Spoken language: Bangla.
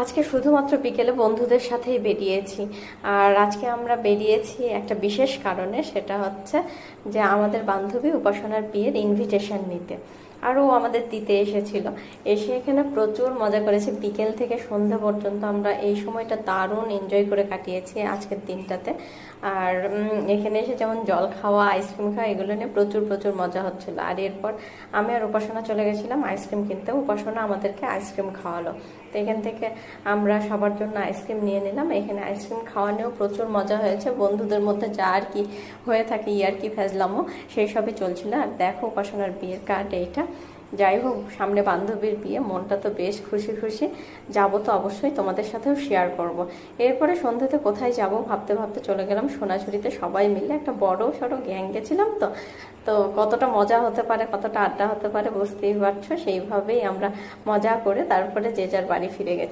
আজকে শুধুমাত্র বিকেলে বন্ধুদের সাথেই বেরিয়েছি। আর আজকে আমরা বেরিয়েছি একটা বিশেষ কারণে, সেটা হচ্ছে যে আমাদের বান্ধবী উপাসনার বিয়ের ইনভিটেশন নিতে। আর ও আমাদের দিতে এসেছিল। এসে এখানে প্রচুর মজা করেছি, বিকেল থেকে সন্ধ্যা পর্যন্ত আমরা এই সময়টা দারুণ এনজয় করে কাটিয়েছি আজকের দিনটাতে। আর এখানে এসে যেমন জল খাওয়া, আইসক্রিম খাওয়া, এগুলো নিয়ে প্রচুর প্রচুর মজা হচ্ছিল। আর এরপর আমি আর উপাসনা চলে গেছিলাম আইসক্রিম কিনতে। উপাসনা আমাদেরকে আইসক্রিম খাওয়ালো। তো এখান থেকে আমরা সবার জন্য আইসক্রিম নিয়ে নিলাম। এখানে আইসক্রিম খাওয়া নিয়েও প্রচুর মজা হয়েছে, বন্ধুদের মধ্যে যা আর কি হয়ে থাকে ইয়ার কি ফেজলামও সেই সবই চলছিল। আর দেখো উপাসনার বিয়ের কার্ড এইটা। যাই হোক, সামনে বান্ধবীর বিয়ে, মনটা তো বেশ খুশি খুশি। যাবো তো অবশ্যই, তোমাদের সাথেও শেয়ার করব। এরপরে সন্ধ্যাতে কোথায় যাব ভাবতে ভাবতে চলে গেলাম সোনাঝুরিতে। সবাই মিলে একটা বড় সড়ো গ্যাং গেছিলাম। তো তো কতটা মজা হতে পারে, কতটা আড্ডা হতে পারে বুঝতেই পারছো। সেইভাবেই আমরা মজা করে তারপরে যে যার বাড়ি ফিরে গেছি।